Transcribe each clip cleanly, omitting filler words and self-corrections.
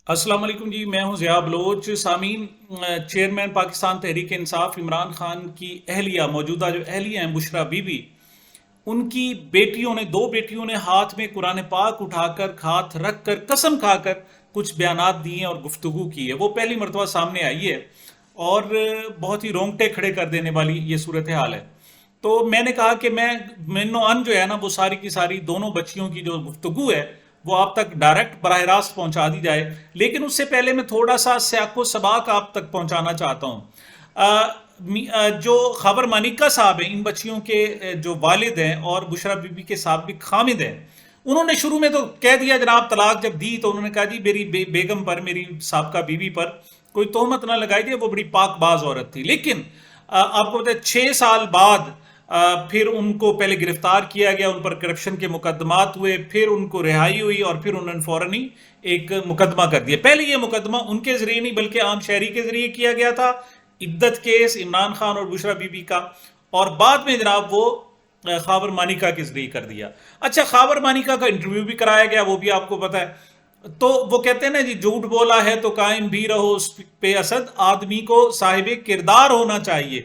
السلام علیکم جی، میں ہوں ضیاء بلوچ. سامعین، چیئرمین پاکستان تحریک انصاف عمران خان کی اہلیہ، موجودہ جو اہلیہ ہیں بشریٰ بی بی، ان کی بیٹیوں نے، دو بیٹیوں نے ہاتھ میں قرآن پاک اٹھا کر، ہاتھ رکھ کر، قسم کھا کر کچھ بیانات دیے اور گفتگو کی ہے. وہ پہلی مرتبہ سامنے آئی ہے اور بہت ہی رونگٹے کھڑے کر دینے والی یہ صورتحال ہے. تو میں نے کہا کہ میں من و ان جو ہے نا، وہ ساری کی ساری دونوں بچیوں کی جو گفتگو ہے وہ آپ تک ڈائریکٹ براہ راست پہنچا دی جائے. لیکن اس سے پہلے میں تھوڑا سا سیاق و سباق آپ تک پہنچانا چاہتا ہوں. جو خاور مانیکا صاحب ہیں، ان بچیوں کے جو والد ہیں اور بشریٰ بی بی کے سابق خامد ہیں، انہوں نے شروع میں تو کہہ دیا جناب، طلاق جب دی تو انہوں نے کہا جی میری بیگم پر، میری سابقہ بیوی پر کوئی تہمت نہ لگائی جائے، وہ بڑی پاک باز عورت تھی. لیکن آپ کو پتہ ہے 6 سال بعد پھر ان کو پہلے گرفتار کیا گیا، ان پر کرپشن کے مقدمات ہوئے، پھر ان کو رہائی ہوئی اور پھر انہوں نے فوراً ہی ایک مقدمہ کر دیا. پہلے یہ مقدمہ ان کے ذریعے نہیں بلکہ عام شہری کے ذریعے کیا گیا تھا، عدت کیس عمران خان اور بشریٰ بی بی کا، اور بعد میں جناب وہ خاور مانیکا کے ذریعے کر دیا. اچھا، خاور مانیکا کا انٹرویو بھی کرایا گیا، وہ بھی آپ کو پتہ ہے. تو وہ کہتے ہیں نا جی، جھوٹ بولا ہے تو قائم بھی رہو اس پہ اسد، آدمی کو صاحب کردار ہونا چاہیے.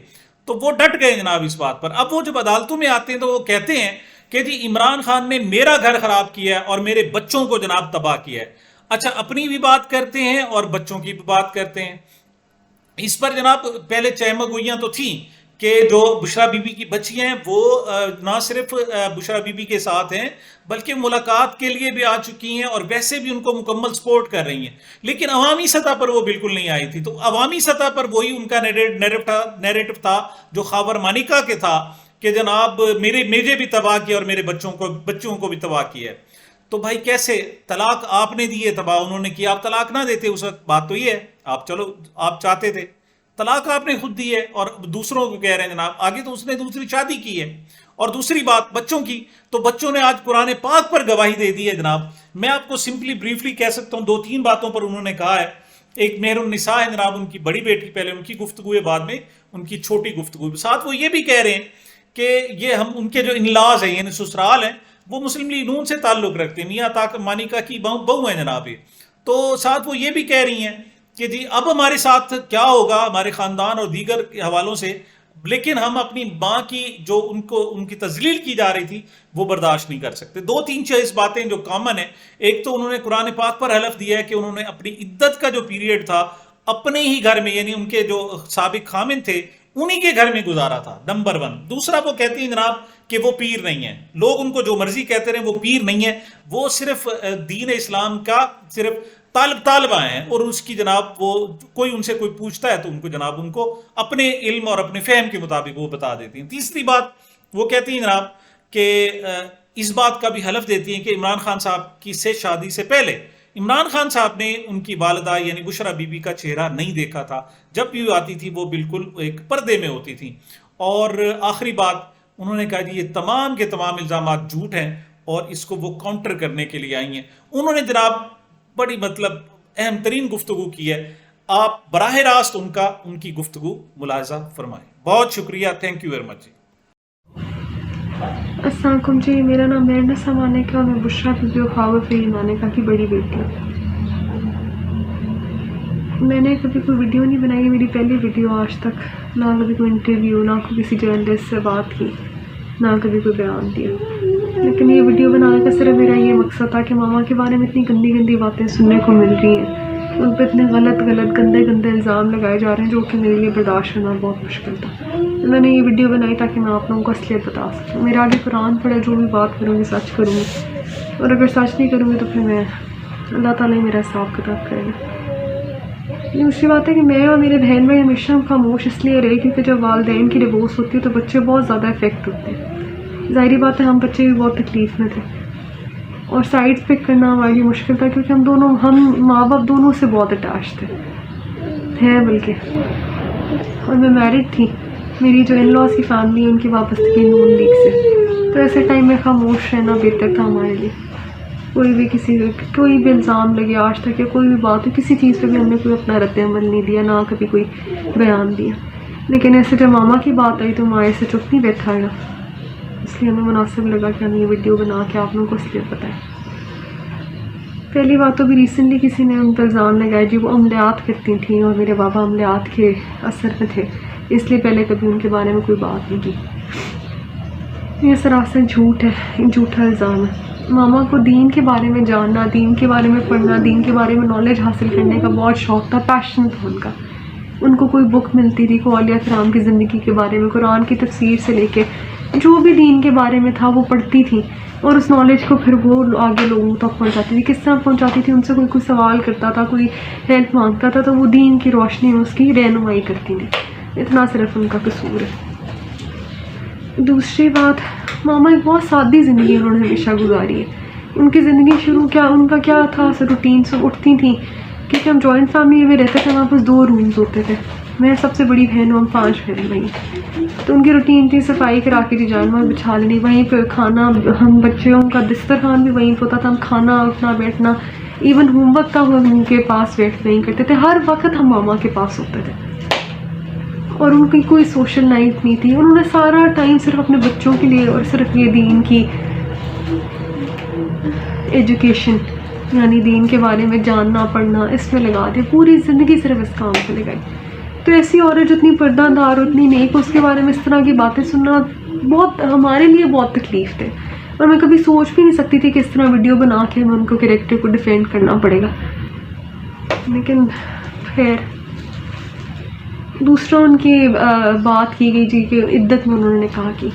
تو وہ ڈٹ گئے جناب اس بات پر. اب وہ جب عدالتوں میں آتے ہیں تو وہ کہتے ہیں کہ جی عمران خان نے میرا گھر خراب کیا ہے اور میرے بچوں کو جناب تباہ کیا ہے. اچھا، اپنی بھی بات کرتے ہیں اور بچوں کی بھی بات کرتے ہیں. اس پر جناب پہلے چہمگوئیاں تو تھیں کہ جو بشریٰ بی بی کی بچیاں ہیں وہ نہ صرف بشریٰ بی بی کے ساتھ ہیں بلکہ ملاقات کے لیے بھی آ چکی ہیں اور ویسے بھی ان کو مکمل سپورٹ کر رہی ہیں. لیکن عوامی سطح پر وہ بالکل نہیں آئی تھی. تو عوامی سطح پر وہی ان کا نیریٹو تھا جو خاور مانیکا کے تھا کہ جناب مجھے بھی تباہ کیا اور میرے بچوں کو بھی تباہ کیا ہے. تو بھائی کیسے؟ طلاق آپ نے دی ہے، تباہ انہوں نے کیا. آپ طلاق نہ دیتے اس وقت، بات تو یہ ہے، آپ چلو آپ چاہتے تھے. طلاق آپ نے خود دی ہے اور دوسروں کو کہہ رہے ہیں جناب آگے تو اس نے دوسری شادی کی ہے. اور دوسری بات بچوں کی، تو بچوں نے آج قرآن پاک پر گواہی دے دی ہے جناب. میں آپ کو سمپلی بریفلی کہہ سکتا ہوں، 2-3 باتوں پر انہوں نے کہا ہے. ایک مہر النساء ہے جناب، ان کی بڑی بیٹی، پہلے ان کی گفتگو ہے، بعد میں ان کی چھوٹی گفتگو. ساتھ وہ یہ بھی کہہ رہے ہیں کہ یہ ہم ان کے جو انلاز ہیں یعنی سسرال ہیں وہ مسلم لیگ نون سے تعلق رکھتے ہیں، میاں طاق مانیکا کی بہو ہیں جناب یہ. تو ساتھ وہ یہ بھی کہہ رہی ہیں کہ جی اب ہمارے ساتھ کیا ہوگا ہمارے خاندان اور دیگر حوالوں سے، لیکن ہم اپنی ماں کی جو ان کی تذلیل کی جا رہی تھی وہ برداشت نہیں کر سکتے. 2-3 باتیں جو کامن ہیں. ایک تو انہوں نے قرآن پاک پر حلف دیا ہے کہ انہوں نے اپنی عدت کا جو پیریڈ تھا اپنے ہی گھر میں، یعنی ان کے جو سابق خامن تھے انہی کے گھر میں گزارا تھا، نمبر 1. دوسرا وہ کہتی ہیں جناب کہ وہ پیر نہیں ہیں. لوگ ان کو جو مرضی کہتے رہے، وہ پیر نہیں ہیں، وہ صرف دین اسلام کا صرف طالبہ ہیں. اور اس کی جناب وہ کوئی ان سے کوئی پوچھتا ہے تو ان کو جناب ان کو اپنے علم اور اپنے فہم کے مطابق وہ بتا دیتی ہیں. تیسری بات وہ کہتی ہیں جناب کہ اس بات کا بھی حلف دیتی ہیں کہ عمران خان صاحب کی سے شادی سے پہلے عمران خان صاحب نے ان کی والدہ یعنی بشریٰ بی بی کا چہرہ نہیں دیکھا تھا. جب بھی وہ آتی تھی وہ بالکل ایک پردے میں ہوتی تھی. اور آخری بات انہوں نے کہا جی یہ تمام کے تمام الزامات جھوٹ ہیں اور اس کو وہ کاؤنٹر کرنے کے لیے آئی ہیں. انہوں نے جناب بڑی اہم ترین گفتگو کی ہے. آپ براہ راست ان کی گفتگو ملاحظہ فرمائیں. بہت شکریہ، تھینک یو ویری مچ. السلام علیکم جی، میرا نام مہرنسا مانیکا ہے اور میں بشریٰ بی بی اور خاور فہیم مانیکا کی بڑی بیٹی ہوں. میں نے کبھی کوئی ویڈیو نہیں بنائی، میری پہلی ویڈیو آج تک. نہ کبھی کوئی انٹرویو، نہ کوئی کسی جرنلسٹ سے بات کی، نہ کبھی کوئی بیان دیا. لیکن یہ ویڈیو بنانے کا صرف میرا یہ مقصد تھا کہ ماما کے بارے میں اتنی گندی گندی باتیں سننے کو مل رہی ہیں، ان پہ اتنے غلط گندے الزام لگائے جا رہے ہیں جو کہ میرے لیے برداشت کرنا بہت مشکل تھا. میں نے یہ ویڈیو بنائی تاکہ میں آپ لوگوں کو اصلیت بتا سکوں. میرا آگے قرآن پڑھے، جو بھی بات کروں گی سچ کروں گی، اور اگر سچ نہیں کروں گی تو پھر میں اللہ تعالیٰ میرا حساب کتاب کرے گا. دوسری بات ہے کہ میں اور میرے بہن بھائی ہمیشہ خاموش اس لیے رہے کیونکہ جب والدین کی ڈیورس ہوتی ہے تو بچے بہت زیادہ افیکٹ ہوتے ہیں. ظاہری بات ہے ہم بچے بھی بہت تکلیف میں تھے اور سائڈ پک کرنا ہمارے لیے مشکل تھا کیونکہ ہم ماں باپ دونوں سے بہت اٹیچ تھے ہیں بلکہ. اور میں میرڈ تھی، میری جو ان لاز کی فیملی ہے ان کی وابستگی نون لیگ سے، تو ایسے ٹائم میں خاموش رہنا بہتر تھا ہمارے لیے. کوئی بھی الزام لگے آج تک یا کوئی بھی بات ہو، کسی چیز پہ بھی ہم نے کوئی اپنا رد عمل نہیں دیا، نہ کبھی کوئی بیان دیا. لیکن ایسے جب ماما کی بات آئی تو ماں ایسے چپ نہیں بیٹھا گا، اس لیے ہمیں مناسب لگا کہ ہم یہ ویڈیو بنا کے آپ لوگوں کو اس لیے بتائیں. پہلی بات تو بھی ریسنٹلی کسی نے ان پر الزام لگایا جی وہ عملیات کرتی تھیں اور میرے بابا عملیات کے اثر میں تھے، اس لیے پہلے کبھی ان کے بارے میں کوئی بات نہیں کی۔ یہ سراسر جھوٹ ہے، جھوٹا الزام ہے۔ ماما کو دین کے بارے میں جاننا، دین کے بارے میں پڑھنا، دین کے بارے میں نالج حاصل کرنے کا بہت شوق تھا، پیشن تھا ان کا۔ ان کو کوئی بک ملتی تھی اولیاء کرام کی زندگی کے بارے میں، قرآن کی تفسیر سے لے کے جو بھی دین کے بارے میں تھا وہ پڑھتی تھی، اور اس نالج کو پھر وہ آگے لوگوں تک پہنچاتی تھی۔ کس طرح پہنچاتی تھی؟ ان سے کوئی سوال کرتا تھا، کوئی ہیلپ مانگتا تھا تو وہ دین کی روشنی میں اس کی رہنمائی کرتی تھی۔ اتنا صرف ان کا قصور ہے۔ دوسری بات، ماما ایک بہت سادی زندگی انہوں نے ہمیشہ گزاری ہے۔ ان کی زندگی شروع ان کا کیا تھا روٹین سے اٹھتی تھیں، کیونکہ ہم جوائنٹ فیملی میں رہتے تھے، وہاں پاس 2 رومز ہوتے تھے، میں سب سے بڑی بہن ہوں، ہم 5 بہن بھائی۔ تو ان کی روٹین تھی صفائی کرا کے جی جانور بچھا لینی، وہیں پہ کھانا، ہم بچوں کا دسترخوان بھی وہیں پہ ہوتا تھا، ہم کھانا اٹھنا بیٹھنا، ایون ہوم ورک کا ہم ان کے پاس ویٹ نہیں کرتے تھے، ہر وقت ہم ماما کے پاس ہوتے تھے، اور ان کی کوئی سوشل لائف نہیں تھی۔ انہوں نے سارا ٹائم صرف اپنے بچوں کے لیے اور صرف یہ دین کی ایجوکیشن یعنی دین کے بارے میں جاننا پڑھنا اس میں لگا دیا، پوری زندگی صرف اس کام پہ لگائی۔ تو ایسی عورت جتنی پردہ دار، اتنی نیک، اس کے بارے میں اس طرح کی باتیں سننا بہت ہمارے لیے بہت تکلیف دے، اور میں کبھی سوچ بھی نہیں سکتی تھی کہ اس طرح ویڈیو بنا کے ہمیں ان کو کریکٹر کو ڈیفینڈ کرنا پڑے گا۔ لیکن خیر، دوسرا ان کی بات کی گئی جی کہ عدت میں انہوں نے کہا کہ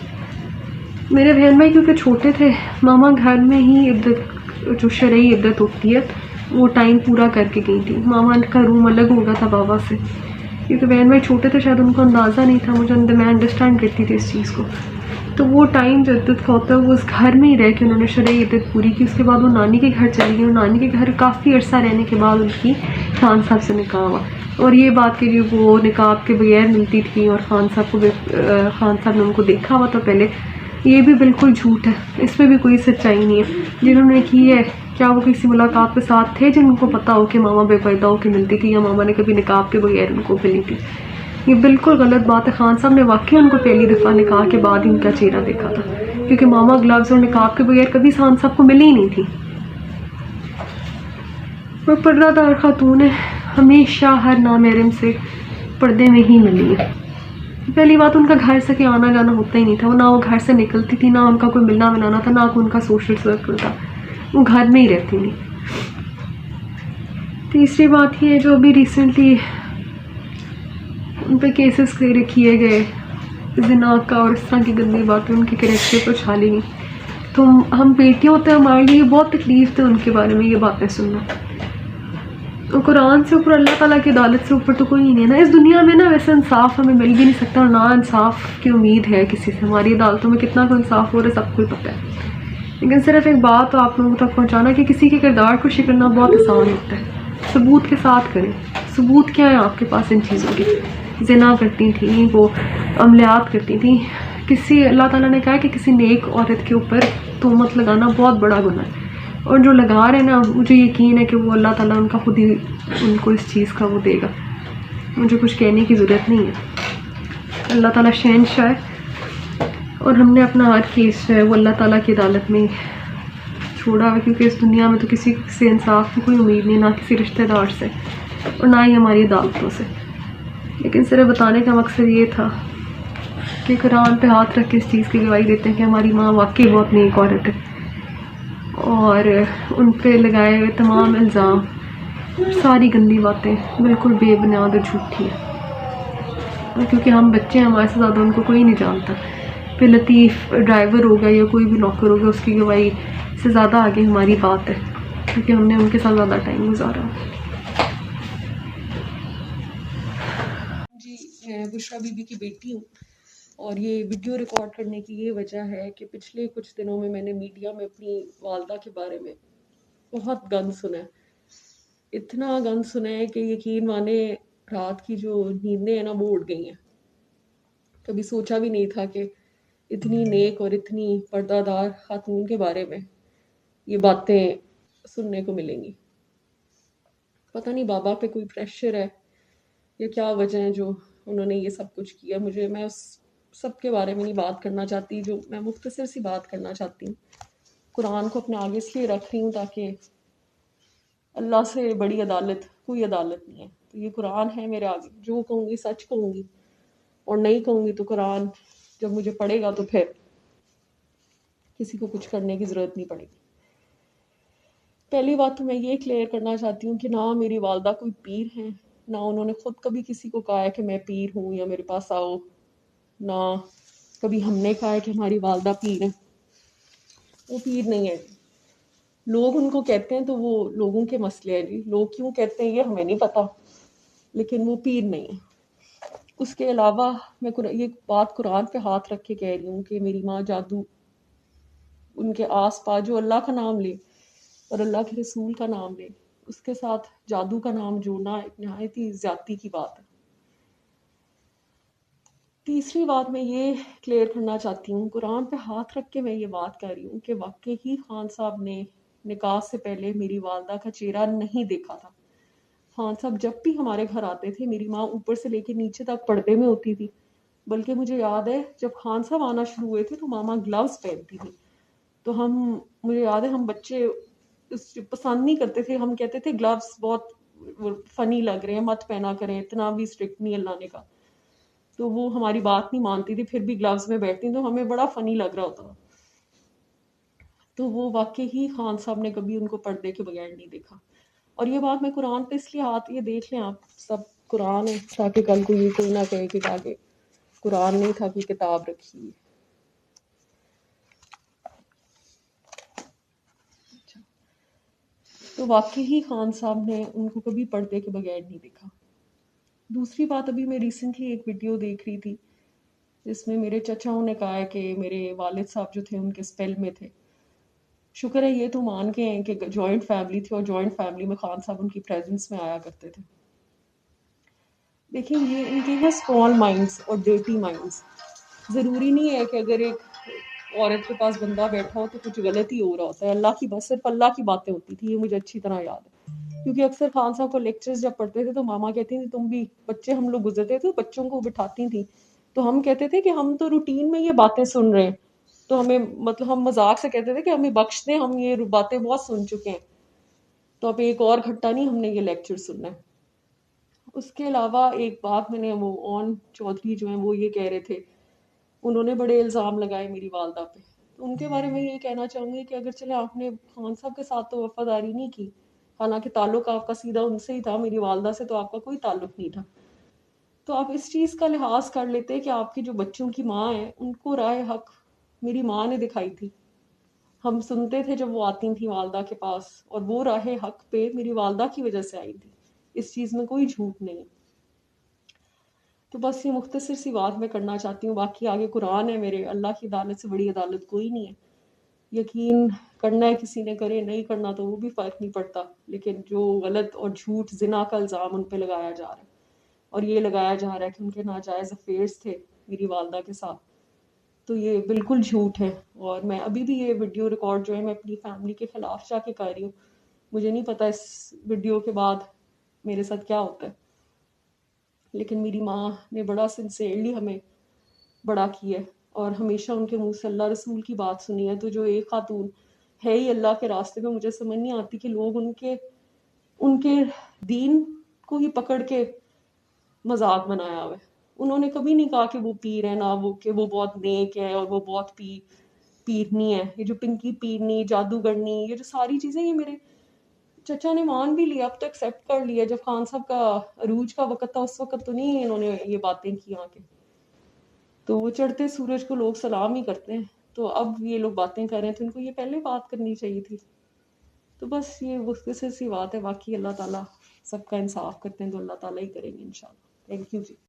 میرے بہن بھائی کیونکہ چھوٹے تھے، ماما گھر میں ہی عدت جو شرعی عدت ہوتی ہے وہ ٹائم پورا کر کے گئی تھی۔ ماما کا روم الگ ہو گیا تھا بابا سے، کیونکہ بہن بھائی چھوٹے تھے، شاید ان کو اندازہ نہیں تھا، میں انڈرسٹینڈ کرتی تھی اس چیز کو۔ تو وہ ٹائم جو عدت کا ہوتا ہے وہ اس گھر میں ہی رہ کے انہوں نے شرعی عدت پوری کی۔ اس کے بعد وہ نانی کے گھر چلی گئی، اور نانی کے گھر کافی عرصہ رہنے کے بعد ان کی خان صاحب سے نکاح ہوا۔ اور یہ بات کہ جو وہ نقاب کے بغیر ملتی تھی اور خان صاحب نے ان کو دیکھا ہوا تھا پہلے، یہ بھی بالکل جھوٹ ہے، اس میں بھی کوئی سچائی نہیں ہے۔ جنہوں نے کی ہے، کیا وہ کسی ملاقات کے ساتھ تھے جن کو پتا ہو کہ ماما بے پردہ ہو کے ملتی تھی، یا ماما نے کبھی نقاب کے بغیر ان کو ملی تھی؟ یہ بالکل غلط بات ہے۔ خان صاحب نے واقعی ان کو پہلی دفعہ نکاح کے بعد ان کا چہرہ دیکھا تھا، کیونکہ ماما گلوز اور نقاب کے بغیر کبھی خان صاحب کو ملی ہی نہیں تھی۔ وہ پردہ دار خاتون ہے، ہمیشہ ہر نامحرم سے پردے میں ہی ملی ہے۔ پہلی بات، ان کا گھر سے کہ آنا جانا ہوتا ہی نہیں تھا، نہ وہ گھر سے نکلتی تھی، نہ ان کا کوئی ملنا ملانا تھا، نہ کوئی ان کا سوشل سرکل تھا، وہ گھر میں ہی رہتی تھی۔ تیسری بات یہ ہے جو ابھی ریسنٹلی ان پہ کیسز کیے گئے زنا کا اور اس طرح کی گندی باتیں ان کے کریکٹر پر چھالی گئی، تو ہم بیٹیاں ہوتے ہیں، ہمارے لیے بہت تکلیف تھے ان کے بارے میں یہ باتیں سننا۔ قرآن سے اوپر، اللہ تعالیٰ کی عدالت سے اوپر تو کوئی نہیں ہے نا اس دنیا میں نا، ویسے انصاف ہمیں مل بھی نہیں سکتا، اور نہ انصاف کی امید ہے کسی سے۔ ہماری عدالتوں میں کتنا کوئی انصاف ہو رہا ہے سب کو پتہ ہے، لیکن صرف ایک بات آپ لوگوں تک پہنچانا کہ کسی کے کردار کو شکلنا بہت آسان ہوتا ہے، ثبوت کے ساتھ کریں۔ ثبوت کیا ہے آپ کے پاس ان چیزوں کے؟ زنا کرتی تھیں، وہ عملیات کرتی تھیں، اللہ تعالیٰ نے کہا کہ کسی نیک عورت کے اوپر تہمت لگانا بہت بڑا گناہ ہے، اور جو لگا رہے نا، مجھے یقین ہے کہ وہ اللہ تعالیٰ ان کا خود ہی ان کو اس چیز کا وہ دے گا، مجھے کچھ کہنے کی ضرورت نہیں ہے۔ اللہ تعالیٰ شہنشاہ ہے، اور ہم نے اپنا ہر کیس جو ہے وہ اللہ تعالیٰ کی عدالت میں چھوڑا ہے، کیونکہ اس دنیا میں تو کسی سے انصاف کی کوئی امید نہیں، نہ کسی رشتہ دار سے اور نہ ہی ہماری عدالتوں سے۔ لیکن صرف بتانے کا مقصد یہ تھا کہ قرآن پہ ہاتھ رکھ کے اس چیز کی گواہی دیتے ہیں کہ ہماری ماں واقعی بہت نیک عورت ہے، اور ان پہ لگائے ہوئے تمام الزام، ساری گندی باتیں بالکل بے بنیاد اور جھوٹی ہیں، کیونکہ ہم بچے ہیں، ہمارے سے زیادہ ان کو کوئی نہیں جانتا۔ پھر لطیف ڈرائیور ہوگا یا کوئی بھی نوکر ہوگا، اس کی گواہی سے زیادہ آگے ہماری بات ہے، کیونکہ ہم نے ان کے ساتھ زیادہ ٹائم گزارا۔ جی، میں بشریٰ بی بی کی بیٹی ہوں، اور یہ ویڈیو ریکارڈ کرنے کی یہ وجہ ہے کہ پچھلے کچھ دنوں میں نے میڈیا میں اپنی والدہ کے بارے میں بہت گند سنا ہے، اتنا گند سنا ہے کہ یقین مانے رات کی جو نیندیں ہیں نا وہ اڑ گئی ہیں۔ کبھی سوچا بھی نہیں تھا کہ اتنی نیک اور اتنی پردہ دار خاتون کے بارے میں یہ باتیں سننے کو ملیں گی۔ پتہ نہیں بابا پہ کوئی پریشر ہے یا کیا وجہ ہے جو انہوں نے یہ سب کچھ کیا۔ میں اس سب کے بارے میں نہیں بات کرنا چاہتی، جو میں مختصر سی بات کرنا چاہتی ہوں۔ قرآن کو اپنے آگے اس لیے رکھ رہی ہوں تاکہ اللہ سے بڑی عدالت کوئی عدالت نہیں ہے. تو یہ قرآن ہے میرے آگے، جو کہوں گی سچ کہوں گی، اور نہیں کہوں گی تو قرآن جب مجھے پڑھے گا تو پھر کسی کو کچھ کرنے کی ضرورت نہیں پڑے گی. پہلی بات تو میں یہ کلیئر کرنا چاہتی ہوں کہ نہ میری والدہ کوئی پیر ہیں، نہ انہوں نے خود کبھی کسی کو کہا ہے کہ میں پیر ہوں یا میرے پاس آؤ، نہ کبھی ہم نے کہا ہے کہ ہماری والدہ پیر ہیں. وہ پیر نہیں ہے. لوگ ان کو کہتے ہیں تو وہ لوگوں کے مسئلے ہیں جی، لوگ کیوں کہتے ہیں یہ ہمیں نہیں پتا، لیکن وہ پیر نہیں ہے. اس کے علاوہ میں یہ بات قرآن پہ ہاتھ رکھ کے کہہ رہی ہوں کہ میری ماں جادو ان کے آس پاس جو اللہ کا نام لے اور اللہ کے رسول کا نام لے، اس کے ساتھ جادو کا نام جوڑنا ایک نہایت ہی زیادتی کی بات ہے. تیسری بات میں یہ کلیئر کرنا چاہتی ہوں، قرآن پہ ہاتھ رکھ کے میں یہ بات کر رہی ہوں کہ واقعی ہی خان صاحب نے نکاح سے پہلے میری والدہ کا چہرہ نہیں دیکھا تھا. خان صاحب جب بھی ہمارے گھر آتے تھے میری ماں اوپر سے لے کے نیچے تک پردے میں ہوتی تھی. بلکہ مجھے یاد ہے جب خان صاحب آنا شروع ہوئے تھے تو ماما گلوز پہنتی تھی. تو مجھے یاد ہے ہم بچے پسند نہیں کرتے تھے، ہم کہتے تھے گلوز بہت فنی لگ رہے ہیں، مت پہنا کریں، اتنا بھی اسٹرکٹ نہیں اللہ نے کا. تو وہ ہماری بات نہیں مانتی تھی، پھر بھی گلوز میں بیٹھتی تو ہمیں بڑا فنی لگ رہا ہوتا. تو وہ واقعی ہی خان صاحب نے کبھی ان کو پردے کے بغیر نہیں دیکھا. اور یہ بات میں قرآن پہ اس لیے ہاتھ یہ دیکھ لیں آپ سب، قرآن ہے تاکہ کل کو یہ کوئی نہ کہے کہ آگے قرآن نہیں تھا کہ کتاب رکھی. تو واقعی ہی خان صاحب نے ان کو کبھی پردے کے بغیر نہیں دیکھا. دوسری بات، ابھی میں ریسنٹلی ایک ویڈیو دیکھ رہی تھی جس میں میرے چچاؤں نے کہا ہے کہ میرے والد صاحب جو تھے ان کے اسپیل میں تھے. شکر ہے یہ تو مان کے ہیں کہ جوائنٹ فیملی تھی اور جوائنٹ فیملی میں خان صاحب ان کی پریزنس میں آیا کرتے تھے. دیکھیں یہ ان کے ہیں اسمال مائنڈس اور ڈرٹی مائنڈس. ضروری نہیں ہے کہ اگر ایک عورت کے پاس بندہ بیٹھا ہو تو کچھ غلط ہی ہو رہا ہوتا ہے. اللہ کی بس صرف اللہ کی باتیں ہوتی تھی، یہ مجھے اچھی طرح یاد ہے. کیونکہ اکثر خان صاحب کو لیکچرز جب پڑھتے تھے تو ماما کہتی تھی تم بھی بچے، ہم لوگ گزرتے تھے بچوں کو بٹھاتی تھیں تو ہم کہتے تھے کہ ہم تو روٹین میں یہ باتیں سن رہے ہیں، تو ہمیں مطلب ہم مذاق سے کہتے تھے کہ ہمیں بخش دیں، ہم یہ باتیں بہت سن چکے ہیں، تو اب ایک اور گھٹا نہیں ہم نے یہ لیکچر سننا ہے. اس کے علاوہ ایک بات میں نے وہ اون چودھری جو ہیں وہ یہ کہہ رہے تھے، انہوں نے بڑے الزام لگائے میری والدہ پہ. تو ان کے بارے میں یہ کہنا چاہوں گی کہ اگر چلے آپ نے خان صاحب کے ساتھ تو وفاداری نہیں کی، حالانکہ تعلق آپ کا سیدھا ان سے ہی تھا، میری والدہ سے تو آپ کا کوئی تعلق نہیں تھا، تو آپ اس چیز کا لحاظ کر لیتے کہ آپ کی جو بچوں کی ماں ہے ان کو راہ حق میری ماں نے دکھائی تھی. ہم سنتے تھے جب وہ آتی تھیں والدہ کے پاس، اور وہ راہ حق پہ میری والدہ کی وجہ سے آئی تھی. اس چیز میں کوئی جھوٹ نہیں. تو بس یہ مختصر سی بات میں کرنا چاہتی ہوں. باقی آگے قرآن ہے میرے، اللہ کی عدالت سے بڑی عدالت کوئی نہیں ہے. یقین کرنا ہے کسی نے کرے، نہیں کرنا تو وہ بھی فرق نہیں پڑتا، لیکن جو غلط اور جھوٹ زنا کا الزام ان پہ لگایا جا رہا ہے، اور یہ لگایا جا رہا ہے کہ ان کے ناجائز افیئرس تھے میری والدہ کے ساتھ، تو یہ بالکل جھوٹ ہے. اور میں ابھی بھی یہ ویڈیو ریکارڈ جو ہے میں اپنی فیملی کے خلاف جا کے کر رہی ہوں. مجھے نہیں پتا اس ویڈیو کے بعد میرے ساتھ کیا ہوتا ہے، لیکن میری ماں نے بڑا سنسیئرلی ہمیں بڑا کیا ہے اور ہمیشہ ان کے منہ سے اللہ رسول کی بات سنی ہے. تو جو ایک خاتون ہے ہی اللہ کے راستے میں، مجھے سمجھ نہیں آتی کہ لوگ ان کے دین کو ہی پکڑ کے مذاق بنایا ہوا ہے. انہوں نے کبھی نہیں کہا کہ وہ پیر ہے، نہ وہ کہ وہ بہت نیک ہے اور وہ بہت پیرنی ہے. یہ جو پنکی پیرنی، جادوگرنی، یہ جو ساری چیزیں یہ میرے چچا نے مان بھی لیا، اب تو ایکسیپٹ کر لیا. جب خان صاحب کا عروج کا وقت تھا اس وقت تو نہیں انہوں نے یہ باتیں کی آ کے، تو وہ چڑھتے سورج کو لوگ سلام ہی کرتے ہیں. تو اب یہ لوگ باتیں کر رہے ہیں تو ان کو یہ پہلے بات کرنی چاہیے تھی. تو بس یہ مختصر سی بات ہے. باقی اللہ تعالیٰ سب کا انصاف کرتے ہیں تو اللہ تعالیٰ ہی کریں گے انشاءاللہ. Thank you G.